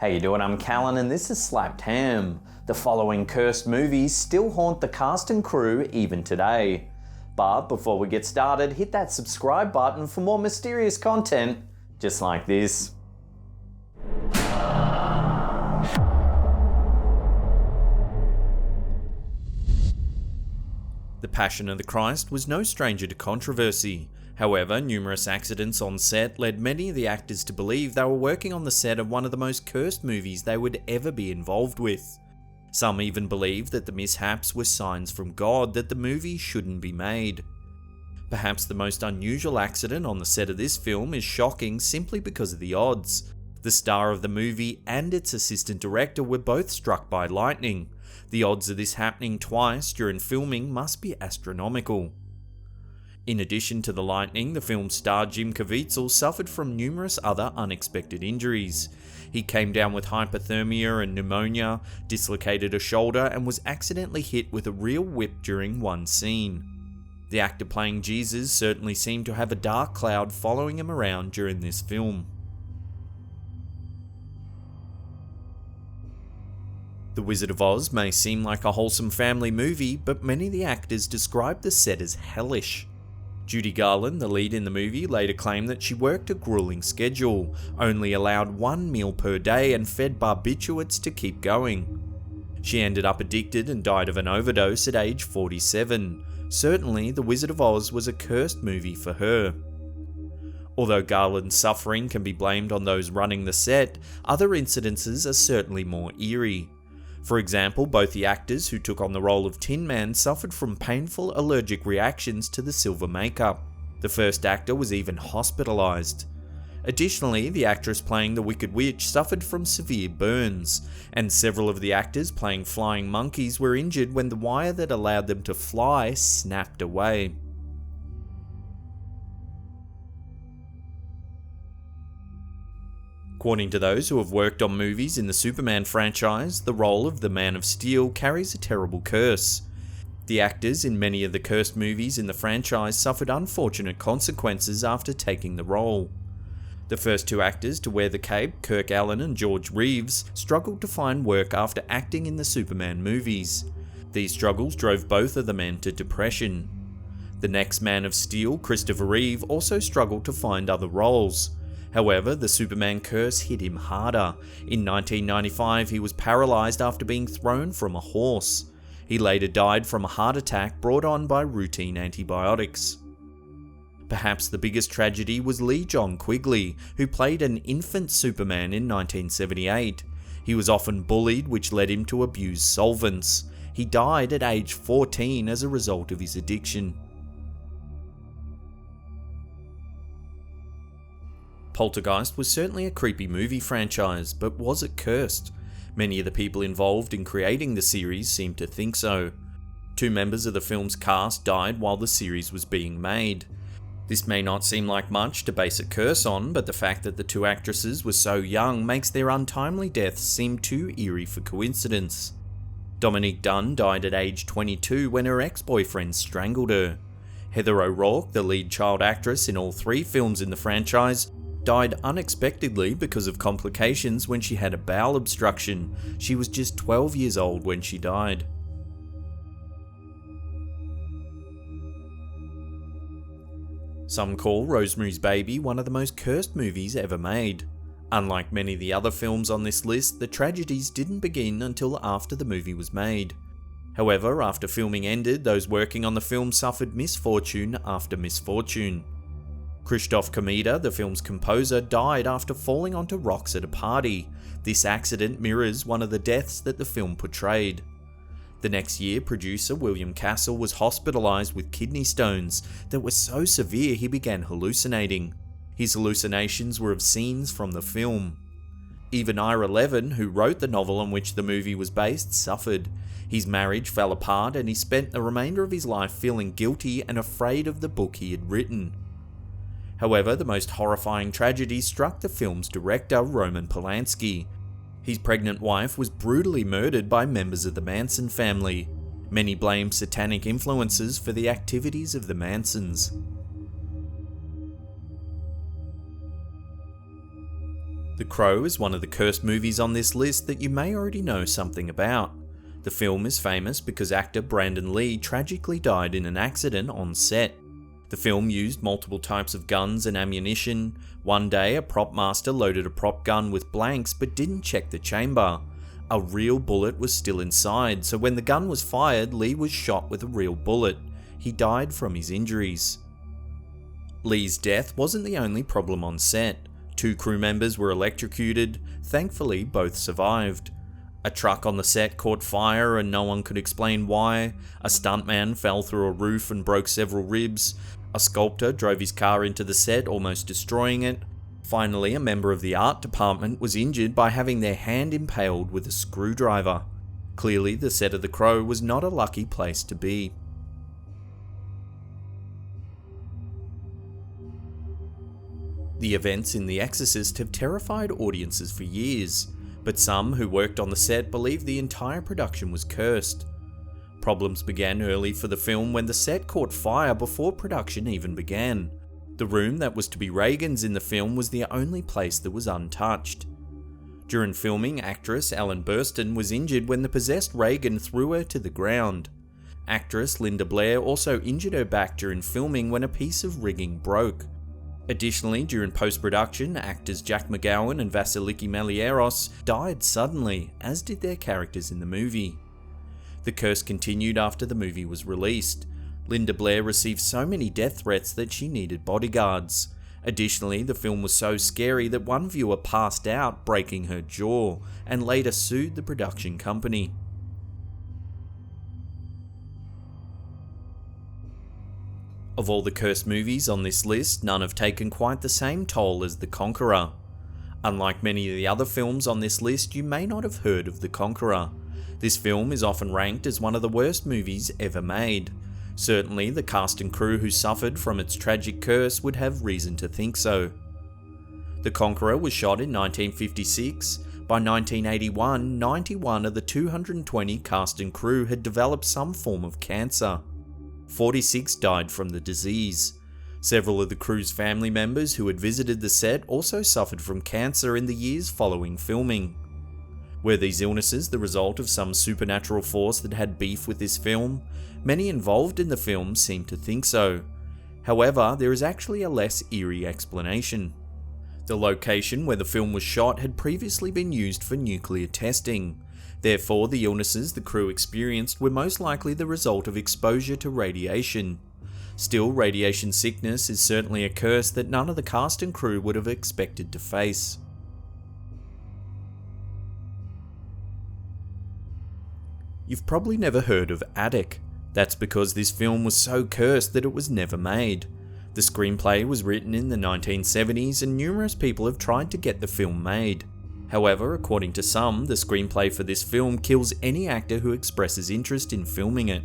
How you doing? I'm Callan and this is SLAPPEDHAM. The following cursed movies still haunt the cast and crew even today. But before we get started, hit that subscribe button for more mysterious content just like this. The Passion of the Christ was no stranger to controversy. However, numerous accidents on set led many of the actors to believe they were working on the set of one of the most cursed movies they would ever be involved with. Some even believed that the mishaps were signs from God that the movie shouldn't be made. Perhaps the most unusual accident on the set of this film is shocking simply because of the odds. The star of the movie and its assistant director were both struck by lightning. The odds of this happening twice during filming must be astronomical. In addition to the lightning, the film's star Jim Caviezel suffered from numerous other unexpected injuries. He came down with hypothermia and pneumonia, dislocated a shoulder, and was accidentally hit with a real whip during one scene. The actor playing Jesus certainly seemed to have a dark cloud following him around during this film. The Wizard of Oz may seem like a wholesome family movie, but many of the actors described the set as hellish. Judy Garland, the lead in the movie, later claimed that she worked a grueling schedule, only allowed one meal per day and fed barbiturates to keep going. She ended up addicted and died of an overdose at age 47. Certainly, The Wizard of Oz was a cursed movie for her. Although Garland's suffering can be blamed on those running the set, other incidences are certainly more eerie. For example, both the actors who took on the role of Tin Man suffered from painful allergic reactions to the silver makeup. The first actor was even hospitalized. Additionally, the actress playing the Wicked Witch suffered from severe burns, and several of the actors playing flying monkeys were injured when the wire that allowed them to fly snapped away. According to those who have worked on movies in the Superman franchise, the role of the Man of Steel carries a terrible curse. The actors in many of the cursed movies in the franchise suffered unfortunate consequences after taking the role. The first two actors to wear the cape, Kirk Alyn and George Reeves, struggled to find work after acting in the Superman movies. These struggles drove both of the men to depression. The next Man of Steel, Christopher Reeve, also struggled to find other roles. However, the Superman curse hit him harder. In 1995, he was paralysed after being thrown from a horse. He later died from a heart attack brought on by routine antibiotics. Perhaps the biggest tragedy was Lee John Quigley, who played an infant Superman in 1978. He was often bullied, which led him to abuse solvents. He died at age 14 as a result of his addiction. Poltergeist was certainly a creepy movie franchise, but was it cursed? Many of the people involved in creating the series seem to think so. Two members of the film's cast died while the series was being made. This may not seem like much to base a curse on, but the fact that the two actresses were so young makes their untimely deaths seem too eerie for coincidence. Dominique Dunne died at age 22 when her ex-boyfriend strangled her. Heather O'Rourke, the lead child actress in all three films in the franchise, died unexpectedly because of complications when she had a bowel obstruction. She was just 12 years old when she died. Some call Rosemary's Baby one of the most cursed movies ever made. Unlike many of the other films on this list, the tragedies didn't begin until after the movie was made. However, after filming ended, those working on the film suffered misfortune after misfortune. Krzysztof Komeda, the film's composer, died after falling onto rocks at a party. This accident mirrors one of the deaths that the film portrayed. The next year, producer William Castle was hospitalized with kidney stones that were so severe he began hallucinating. His hallucinations were of scenes from the film. Even Ira Levin, who wrote the novel on which the movie was based, suffered. His marriage fell apart and he spent the remainder of his life feeling guilty and afraid of the book he had written. However, the most horrifying tragedy struck the film's director, Roman Polanski. His pregnant wife was brutally murdered by members of the Manson family. Many blame satanic influences for the activities of the Mansons. The Crow is one of the cursed movies on this list that you may already know something about. The film is famous because actor Brandon Lee tragically died in an accident on set. The film used multiple types of guns and ammunition. One day, a prop master loaded a prop gun with blanks but didn't check the chamber. A real bullet was still inside, so when the gun was fired, Lee was shot with a real bullet. He died from his injuries. Lee's death wasn't the only problem on set. 2 crew members were electrocuted. Thankfully, both survived. A truck on the set caught fire and no one could explain why. A stuntman fell through a roof and broke several ribs. A sculptor drove his car into the set, almost destroying it. Finally, a member of the art department was injured by having their hand impaled with a screwdriver. Clearly, the set of The Crow was not a lucky place to be. The events in The Exorcist have terrified audiences for years, but some who worked on the set believe the entire production was cursed. Problems began early for the film when the set caught fire before production even began. The room that was to be Reagan's in the film was the only place that was untouched. During filming, actress Ellen Burstyn was injured when the possessed Reagan threw her to the ground. Actress Linda Blair also injured her back during filming when a piece of rigging broke. Additionally, during post-production, actors Jack McGowan and Vasiliki Malieros died suddenly, as did their characters in the movie. The curse continued after the movie was released. Linda Blair received so many death threats that she needed bodyguards. Additionally, the film was so scary that one viewer passed out, breaking her jaw, and later sued the production company. Of all the cursed movies on this list, none have taken quite the same toll as The Conqueror. Unlike many of the other films on this list, you may not have heard of The Conqueror. This film is often ranked as one of the worst movies ever made. Certainly, the cast and crew who suffered from its tragic curse would have reason to think so. The Conqueror was shot in 1956. By 1981, 91 of the 220 cast and crew had developed some form of cancer. 46 died from the disease. Several of the crew's family members who had visited the set also suffered from cancer in the years following filming. Were these illnesses the result of some supernatural force that had beef with this film? Many involved in the film seem to think so. However, there is actually a less eerie explanation. The location where the film was shot had previously been used for nuclear testing. Therefore, the illnesses the crew experienced were most likely the result of exposure to radiation. Still, radiation sickness is certainly a curse that none of the cast and crew would have expected to face. You've probably never heard of ATUK. That's because this film was so cursed that it was never made. The screenplay was written in the 1970s and numerous people have tried to get the film made. However, according to some, the screenplay for this film kills any actor who expresses interest in filming it.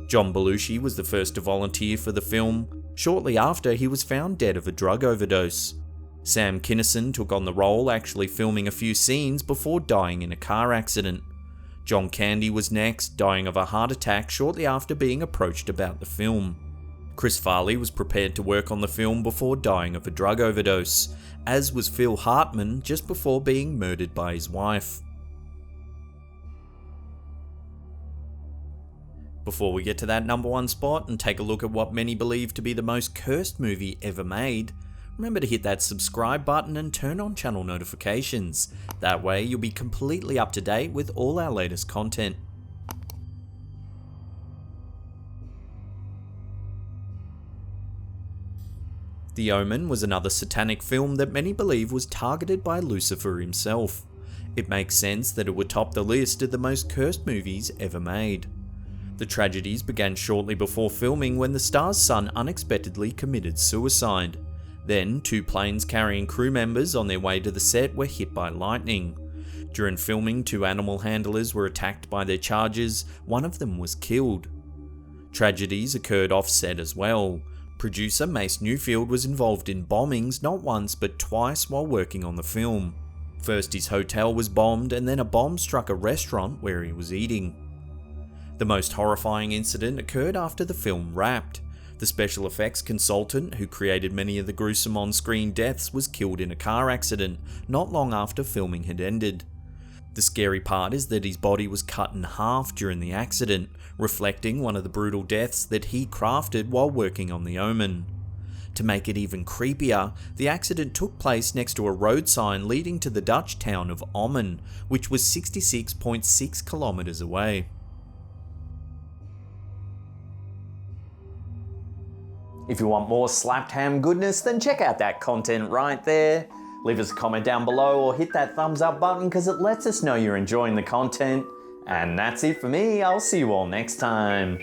John Belushi was the first to volunteer for the film. Shortly after, he was found dead of a drug overdose. Sam Kinison took on the role, actually filming a few scenes before dying in a car accident. John Candy was next, dying of a heart attack shortly after being approached about the film. Chris Farley was prepared to work on the film before dying of a drug overdose, as was Phil Hartman just before being murdered by his wife. Before we get to that number 1 spot and take a look at what many believe to be the most cursed movie ever made, remember to hit that subscribe button and turn on channel notifications. That way you'll be completely up to date with all our latest content. The Omen was another satanic film that many believe was targeted by Lucifer himself. It makes sense that it would top the list of the most cursed movies ever made. The tragedies began shortly before filming when the star's son unexpectedly committed suicide. Then, 2 planes carrying crew members on their way to the set were hit by lightning. During filming, 2 animal handlers were attacked by their charges, one of them was killed. Tragedies occurred off-set as well. Producer Mace Newfield was involved in bombings not once but twice while working on the film. First his hotel was bombed and then a bomb struck a restaurant where he was eating. The most horrifying incident occurred after the film wrapped. The special effects consultant who created many of the gruesome on-screen deaths was killed in a car accident not long after filming had ended. The scary part is that his body was cut in half during the accident, reflecting one of the brutal deaths that he crafted while working on the Omen. To make it even creepier, the accident took place next to a road sign leading to the Dutch town of Omen, which was 66.6 kilometers away. If you want more SLAPPEDHAM goodness, then check out that content right there. Leave us a comment down below or hit that thumbs up button because it lets us know you're enjoying the content. And that's it for me. I'll see you all next time.